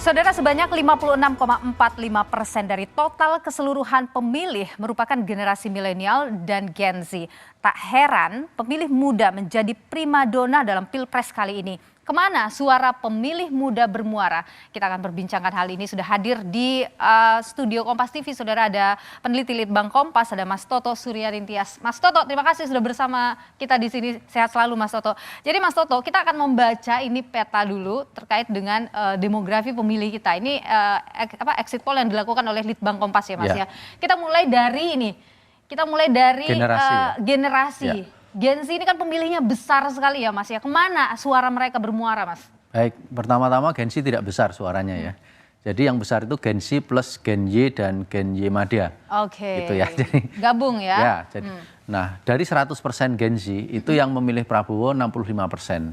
Saudara, sebanyak 56,45% dari total keseluruhan pemilih merupakan generasi milenial dan Gen Z. Tak heran pemilih muda menjadi primadona dalam Pilpres kali ini. Kemana suara pemilih muda bermuara? Kita akan perbincangkan hal ini. Sudah hadir di studio Kompas TV, saudara, ada peneliti Litbang Kompas, ada Mas Toto Suryarintias. Mas Toto, terima kasih sudah bersama kita di sini. Sehat selalu, Mas Toto. Jadi Mas Toto, kita akan membaca ini peta dulu terkait dengan demografi pemilih kita. Ini exit poll yang dilakukan oleh Litbang Kompas ya, Mas ya. Kita mulai dari ini. Kita mulai dari generasi. Gen Z ini kan pemilihnya besar sekali ya, Mas ya. Kemana suara mereka bermuara, Mas? Baik, pertama-tama Gen Z tidak besar suaranya ya. Jadi yang besar itu Gen Z plus Gen Y dan Gen Y Madya. Oke. Gitu ya. Jadi, gabung ya. Ya, jadi, nah dari 100% Gen Z itu yang memilih Prabowo 65%.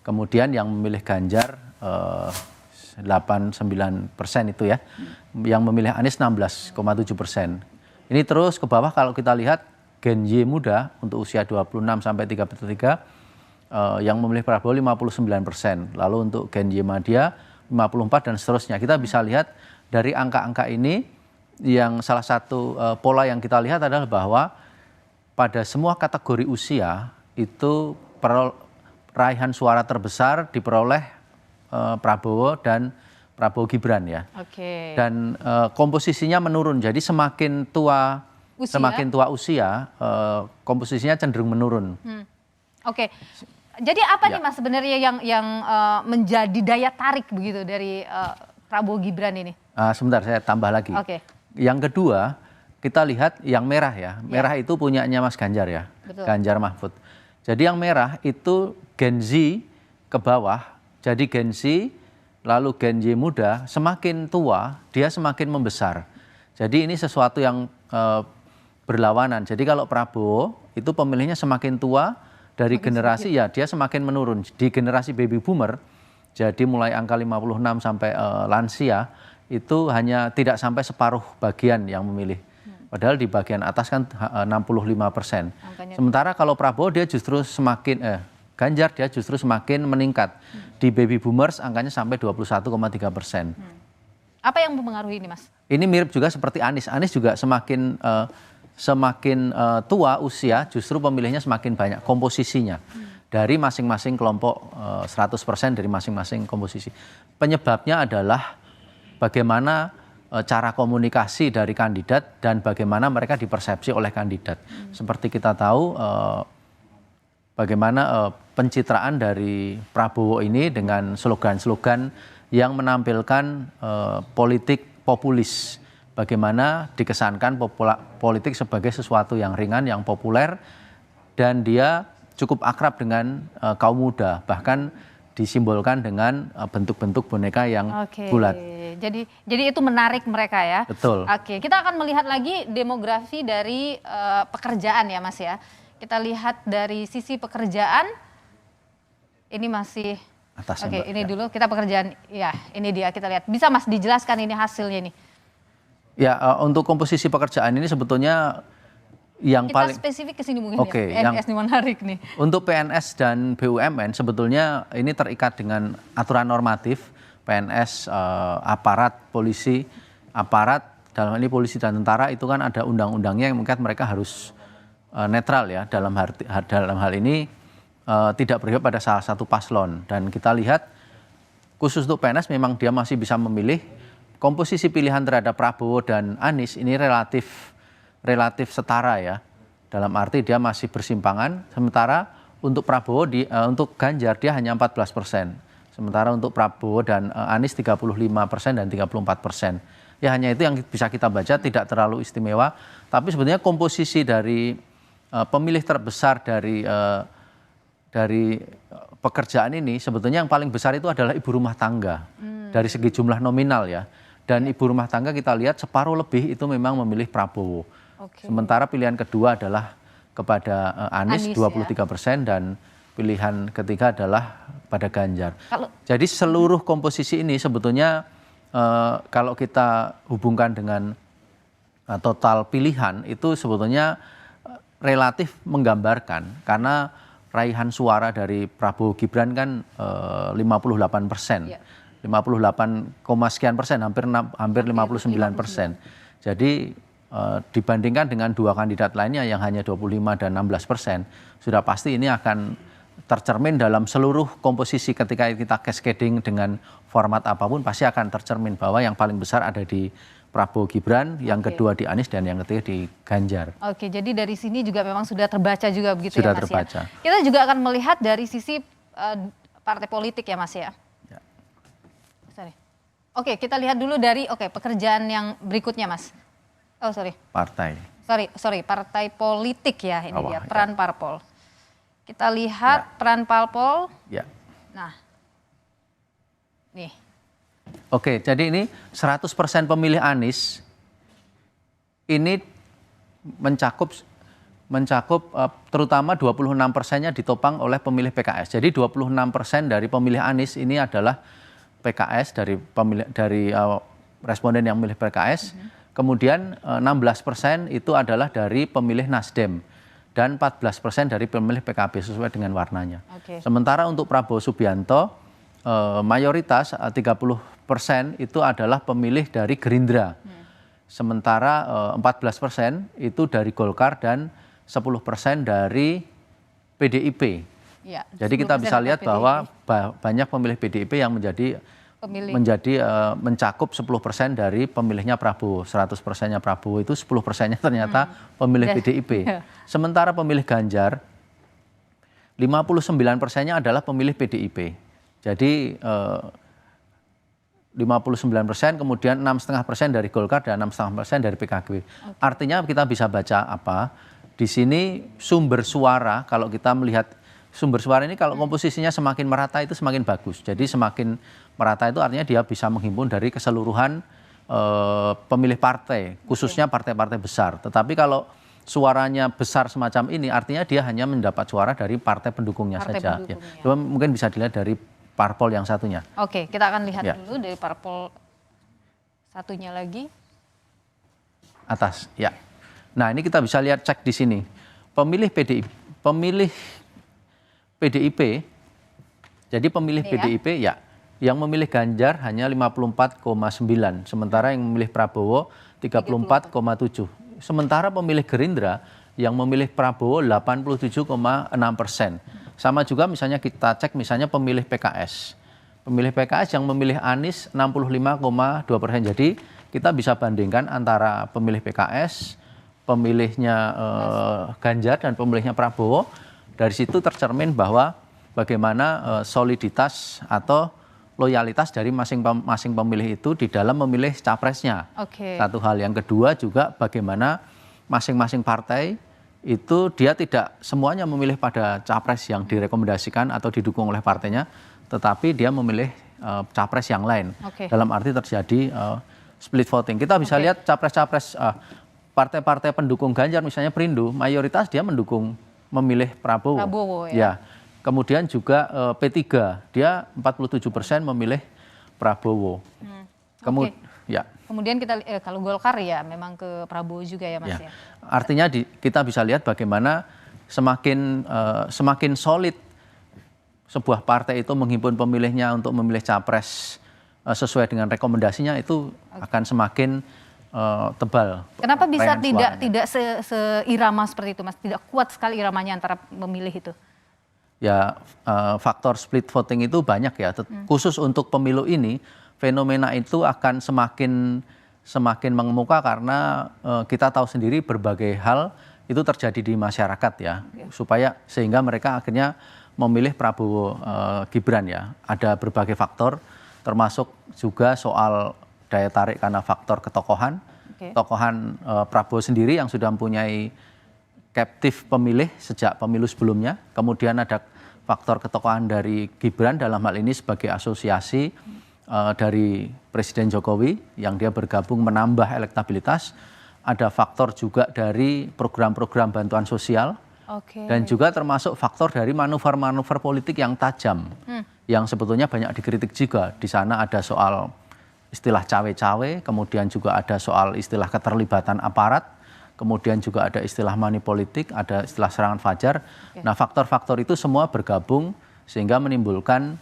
Kemudian yang memilih Ganjar 89% itu ya. Yang memilih Anies 16,7%. Ini terus ke bawah kalau kita lihat Gen Y muda untuk usia 26 sampai 33 yang memilih Prabowo 59%. Lalu untuk Gen Y Madya 54 dan seterusnya. Kita bisa lihat dari angka-angka ini yang salah satu pola yang kita lihat adalah bahwa pada semua kategori usia itu raihan suara terbesar diperoleh Prabowo dan Prabowo Gibran ya. Oke. Dan komposisinya menurun. Jadi semakin tua usia, komposisinya cenderung menurun. Oke. Jadi apa nih Mas sebenarnya yang menjadi daya tarik begitu dari Prabowo Gibran ini? Sebentar, saya tambah lagi. Oke. Yang kedua, kita lihat yang merah ya. Merah itu punyanya Mas Ganjar ya. Betul. Ganjar Mahfud. Jadi yang merah itu Gen Z ke bawah. Jadi Gen Z lalu Gen Y muda semakin tua dia semakin membesar. Jadi ini sesuatu yang berlawanan. Jadi kalau Prabowo itu pemilihnya semakin tua dari generasi ya dia semakin menurun. Di generasi baby boomer jadi mulai angka 56 sampai lansia itu hanya tidak sampai separuh bagian yang memilih. Padahal di bagian atas kan 65%. Sementara kalau Prabowo dia justru semakin Ganjar dia justru semakin meningkat. Di baby boomers angkanya sampai 21,3%. Apa yang mempengaruhi ini, Mas? Ini mirip juga seperti Anies. Anies juga semakin tua usia justru pemilihnya semakin banyak komposisinya dari masing-masing kelompok 100% dari masing-masing komposisi. Penyebabnya adalah bagaimana cara komunikasi dari kandidat dan bagaimana mereka dipersepsi oleh kandidat. Seperti kita tahu bagaimana pencitraan dari Prabowo ini dengan slogan-slogan yang menampilkan politik populis. Bagaimana dikesankan politik sebagai sesuatu yang ringan, yang populer, dan dia cukup akrab dengan kaum muda, bahkan disimbolkan dengan bentuk-bentuk boneka yang bulat. Jadi itu menarik mereka ya. Betul. Oke, kita akan melihat lagi demografi dari pekerjaan ya, Mas ya. Kita lihat dari sisi pekerjaan, ini masih atasnya. Oke, ini dulu kita pekerjaan, ya ini dia kita lihat. Bisa Mas dijelaskan ini hasilnya nih? Ya, untuk komposisi pekerjaan ini sebetulnya yang kita paling spesifik ke sini mungkin ya. PNS ini menarik nih. Untuk PNS dan BUMN sebetulnya ini terikat dengan aturan normatif PNS, aparat, polisi, aparat dalam ini polisi dan tentara itu kan ada undang-undangnya yang mungkin mereka harus netral ya dalam hal ini tidak berpihak pada salah satu paslon. Dan kita lihat khusus untuk PNS memang dia masih bisa memilih. Komposisi pilihan terhadap Prabowo dan Anies ini relatif setara ya. Dalam arti dia masih bersimpangan. Sementara untuk Prabowo untuk Ganjar dia hanya 14%. Sementara untuk Prabowo dan Anies 35% dan 34%. Ya hanya itu yang bisa kita baca, tidak terlalu istimewa. Tapi sebenarnya komposisi dari pemilih terbesar dari pekerjaan ini sebetulnya yang paling besar itu adalah ibu rumah tangga dari segi jumlah nominal ya. Dan ibu rumah tangga kita lihat separuh lebih itu memang memilih Prabowo. Sementara pilihan kedua adalah kepada Anies 23% dan pilihan ketiga adalah pada Ganjar. Jadi seluruh komposisi ini sebetulnya kalau kita hubungkan dengan total pilihan itu sebetulnya relatif menggambarkan karena raihan suara dari Prabowo Gibran kan 58%. sekian persen, hampir 59%. Jadi dibandingkan dengan dua kandidat lainnya yang hanya 25 dan 16%, sudah pasti ini akan tercermin dalam seluruh komposisi ketika kita cascading dengan format apapun, pasti akan tercermin bahwa yang paling besar ada di Prabowo Gibran, yang kedua di Anies, dan yang ketiga di Ganjar. Oke, jadi dari sini juga memang sudah terbaca juga begitu sudah ya Mas terbaca. ya. Kita juga akan melihat dari sisi partai politik ya Mas ya. Sorry. Oke, kita lihat dulu dari pekerjaan yang berikutnya Mas. Oh sorry. Partai. Sorry, partai politik ya ini dia, peran parpol. Kita lihat peran parpol. Ya. Nah, nih. Oke, jadi ini 100% pemilih Anies ini mencakup terutama 26%-nya ditopang oleh pemilih PKS. Jadi 26% dari pemilih Anies ini adalah PKS dari responden yang memilih PKS. Kemudian 16% itu adalah dari pemilih Nasdem dan 14% dari pemilih PKB sesuai dengan warnanya. Sementara untuk Prabowo Subianto mayoritas 30% itu adalah pemilih dari Gerindra. Sementara 14% itu dari Golkar dan 10% dari PDIP. Ya, jadi kita bisa lihat bahwa banyak pemilih PDIP yang mencakup 10% dari pemilihnya Prabowo. 100%-nya Prabowo itu 10%-nya ternyata pemilih PDIP. Sementara pemilih Ganjar 59%-nya adalah pemilih PDIP. Jadi 59%, kemudian 6,5% dari Golkar dan 6,5% dari PKB. Artinya kita bisa baca apa? Di sini sumber suara, kalau kita melihat sumber suara ini, kalau komposisinya semakin merata itu semakin bagus. Jadi semakin merata itu artinya dia bisa menghimpun dari keseluruhan pemilih partai, khususnya partai-partai besar. Tetapi kalau suaranya besar semacam ini, artinya dia hanya mendapat suara dari partai pendukungnya saja. Coba mungkin bisa dilihat dari parpol yang satunya. Oke, kita akan lihat dulu dari parpol satunya lagi. Atas, ya. Nah, ini kita bisa lihat, cek di sini. Pemilih PDIP, jadi pemilih PDIP ya, yang memilih Ganjar hanya 54,9, sementara yang memilih Prabowo 34,7. Sementara pemilih Gerindra yang memilih Prabowo 87,6%. Sama juga misalnya kita cek misalnya pemilih PKS. Pemilih PKS yang memilih Anies 65,2%. Jadi kita bisa bandingkan antara pemilih PKS, pemilihnya Ganjar dan pemilihnya Prabowo. Dari situ tercermin bahwa bagaimana soliditas atau loyalitas dari masing-masing pemilih itu di dalam memilih capresnya. Satu hal. Yang kedua juga bagaimana masing-masing partai itu dia tidak semuanya memilih pada capres yang direkomendasikan atau didukung oleh partainya, tetapi dia memilih capres yang lain. Dalam arti terjadi split voting. Kita bisa lihat capres-capres partai-partai pendukung Ganjar, misalnya Perindo, mayoritas dia memilih Prabowo. Ya. Kemudian juga P3, dia 47% memilih Prabowo. Kemudian kita kalau Golkar ya memang ke Prabowo juga ya Mas ya. Artinya kita bisa lihat bagaimana semakin solid sebuah partai itu menghimpun pemilihnya untuk memilih capres sesuai dengan rekomendasinya, itu akan semakin tebal. Kenapa bisa tidak seirama seperti itu Mas? Tidak kuat sekali iramanya antara pemilih itu? Ya faktor split voting itu banyak ya. Khusus untuk pemilu ini fenomena itu akan semakin mengemuka karena kita tahu sendiri berbagai hal itu terjadi di masyarakat ya, sehingga mereka akhirnya memilih Prabowo Gibran ya. Ada berbagai faktor, termasuk juga soal daya tarik karena faktor ketokohan. Tokohan Prabowo sendiri yang sudah mempunyai captive pemilih sejak pemilu sebelumnya. Kemudian ada faktor ketokohan dari Gibran dalam hal ini sebagai asosiasi dari Presiden Jokowi yang dia bergabung menambah elektabilitas. Ada faktor juga dari program-program bantuan sosial. Dan juga termasuk faktor dari manuver-manuver politik yang tajam. Yang sebetulnya banyak dikritik juga. Di sana ada soal istilah cawe-cawe, kemudian juga ada soal istilah keterlibatan aparat, kemudian juga ada istilah money politik, ada istilah serangan fajar. Nah faktor-faktor itu semua bergabung sehingga menimbulkan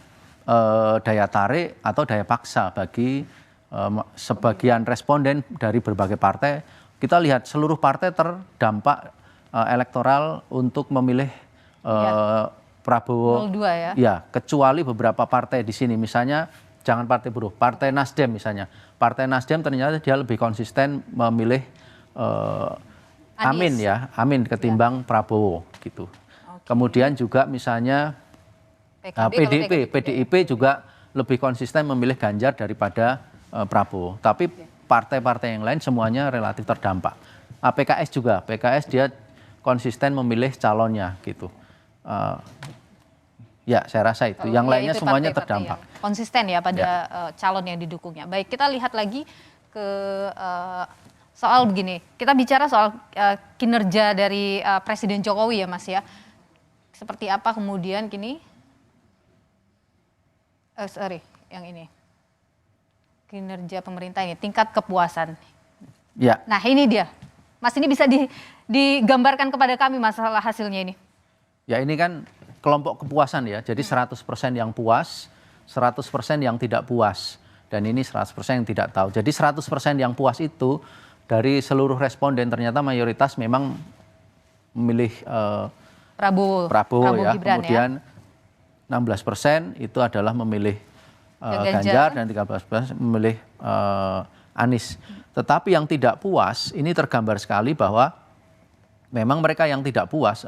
daya tarik atau daya paksa bagi sebagian responden dari berbagai partai. Kita lihat seluruh partai terdampak elektoral untuk memilih Prabowo. 02 ya. Ya, kecuali beberapa partai di sini, misalnya jangan Partai Buruh, Partai Nasdem misalnya. Partai Nasdem ternyata dia lebih konsisten memilih Amin ketimbang Prabowo gitu. Kemudian juga misalnya PDIP juga lebih konsisten memilih Ganjar daripada Prabowo. Tapi partai-partai yang lain semuanya relatif terdampak. PKS juga, PKS dia konsisten memilih calonnya gitu. Ya, saya rasa itu. Yang lainnya semuanya terdampak. Konsisten ya pada calon yang didukungnya. Baik, kita lihat lagi ke soal begini. Kita bicara soal kinerja dari Presiden Jokowi ya, Mas ya. Seperti apa kemudian kini? Yang ini. Kinerja pemerintah ini, tingkat kepuasan. Ya. Nah, ini dia. Mas, ini bisa digambarkan kepada kami masalah hasilnya ini. Ya, ini kan kelompok kepuasan ya. Jadi 100% yang puas, 100% yang tidak puas. Dan ini 100% yang tidak tahu. Jadi 100% yang puas itu dari seluruh responden ternyata mayoritas memang memilih Prabowo ya. Gibran, kemudian 16% itu adalah memilih Ganjar dan 13% memilih Anies. Tetapi yang tidak puas ini tergambar sekali bahwa memang mereka yang tidak puas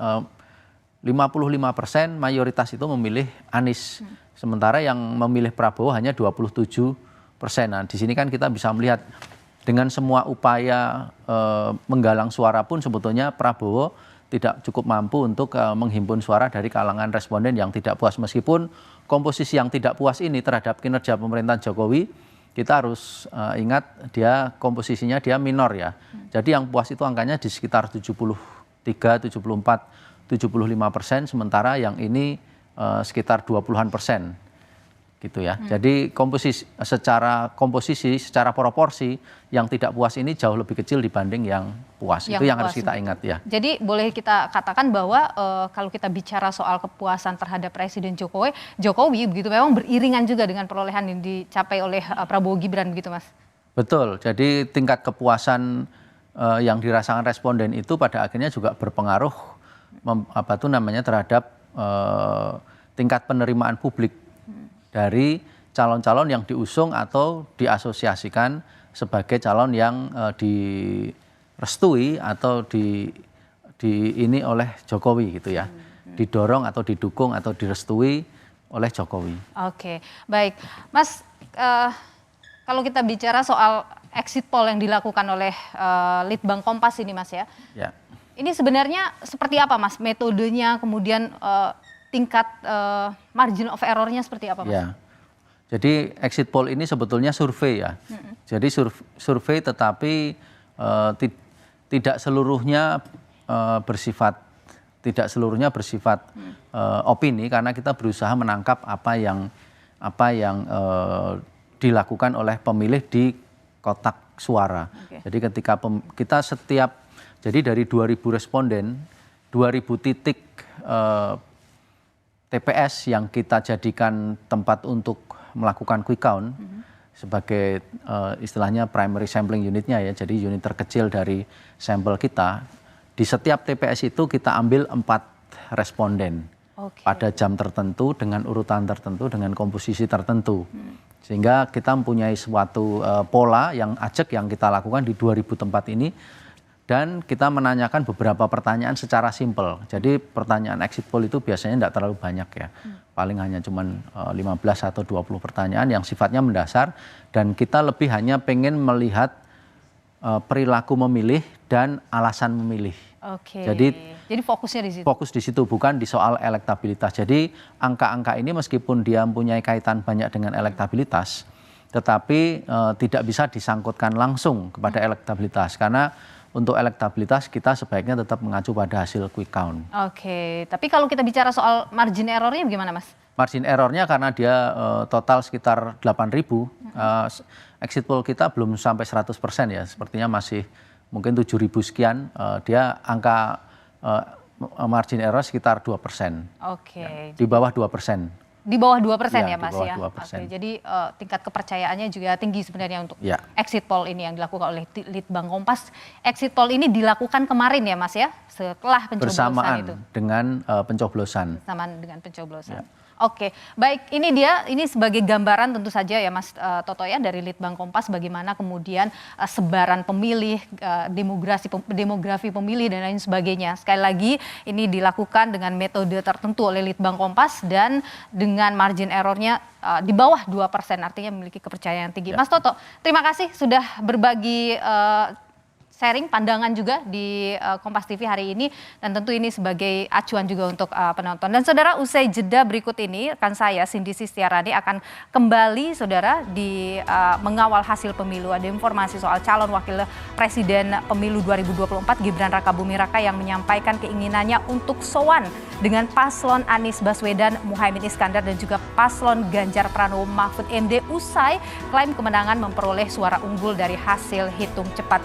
55% mayoritas itu memilih Anies. Sementara yang memilih Prabowo hanya 27%. Nah, di sini kan kita bisa melihat dengan semua upaya menggalang suara pun sebetulnya Prabowo tidak cukup mampu untuk menghimpun suara dari kalangan responden yang tidak puas. Meskipun komposisi yang tidak puas ini terhadap kinerja pemerintahan Jokowi, kita harus ingat dia komposisinya dia minor ya. Jadi yang puas itu angkanya di sekitar 73, 74, 75%, sementara yang ini sekitar 20-an% gitu ya. Jadi secara proporsi yang tidak puas ini jauh lebih kecil dibanding yang puas. Itu yang harus kita ingat ya. Jadi boleh kita katakan bahwa kalau kita bicara soal kepuasan terhadap Presiden Jokowi begitu memang beriringan juga dengan perolehan yang dicapai oleh Prabowo Gibran begitu, Mas. Betul. Jadi tingkat kepuasan yang dirasakan responden itu pada akhirnya juga berpengaruh terhadap tingkat penerimaan publik dari calon-calon yang diusung atau diasosiasikan sebagai calon yang direstui atau ini oleh Jokowi gitu ya. Didorong atau didukung atau direstui oleh Jokowi. Oke, baik. Mas, kalau kita bicara soal exit poll yang dilakukan oleh Litbang Kompas ini, Mas ya. Ya. Ini sebenarnya seperti apa, Mas? Metodenya, kemudian tingkat margin of error-nya seperti apa, Mas? Ya. Jadi exit poll ini sebetulnya survei ya. Jadi survei tetapi tidak seluruhnya bersifat opini, karena kita berusaha menangkap apa yang dilakukan oleh pemilih di kotak suara. Jadi ketika jadi dari 2.000 responden, 2.000 titik TPS yang kita jadikan tempat untuk melakukan quick count sebagai istilahnya primary sampling unitnya ya, jadi unit terkecil dari sampel kita. Di setiap TPS itu kita ambil 4 responden pada jam tertentu dengan urutan tertentu dengan komposisi tertentu. Sehingga kita mempunyai suatu pola yang ajak yang kita lakukan di 2.000 tempat ini. Dan kita menanyakan beberapa pertanyaan secara simpel. Jadi pertanyaan exit poll itu biasanya tidak terlalu banyak ya. Paling hanya cuma 15 atau 20 pertanyaan yang sifatnya mendasar. Dan kita lebih hanya pengen melihat perilaku memilih dan alasan memilih. Jadi fokusnya di situ. Fokus di situ, bukan di soal elektabilitas. Jadi angka-angka ini meskipun dia mempunyai kaitan banyak dengan elektabilitas, tetapi tidak bisa disangkutkan langsung kepada elektabilitas. Karena untuk elektabilitas kita sebaiknya tetap mengacu pada hasil quick count. Tapi kalau kita bicara soal margin error-nya bagaimana, Mas? Margin error-nya karena dia total sekitar 8.000, exit poll kita belum sampai 100% ya, sepertinya masih mungkin 7.000 sekian, dia angka margin error sekitar 2%. Ya, di bawah 2%. Di bawah 2% Ya, ya Mas di bawah ya? 2%. Oke, jadi tingkat kepercayaannya juga tinggi sebenarnya untuk Ya. exit poll ini yang dilakukan oleh Litbang Kompas. Exit poll ini dilakukan kemarin ya Mas ya? Setelah pencoblosan Bersamaan itu. dengan pencoblosan. Bersamaan dengan pencoblosan. Oke, baik, ini sebagai gambaran tentu saja ya Mas Toto ya dari Litbang Kompas bagaimana kemudian sebaran pemilih, demografi pemilih dan lain sebagainya. Sekali lagi ini dilakukan dengan metode tertentu oleh Litbang Kompas dan dengan margin errornya di bawah 2%, artinya memiliki kepercayaan tinggi. Mas Toto, terima kasih sudah berbagi sharing pandangan juga di Kompas TV hari ini dan tentu ini sebagai acuan juga untuk penonton. Dan saudara, usai jeda berikut ini rekan saya Cindy Sistiarani akan kembali saudara di mengawal hasil pemilu. Ada informasi soal calon wakil presiden pemilu 2024 Gibran Rakabuming Raka yang menyampaikan keinginannya untuk sowan dengan paslon Anies Baswedan, Muhaimin Iskandar dan juga paslon Ganjar Pranowo Mahfud MD usai klaim kemenangan memperoleh suara unggul dari hasil hitung cepat.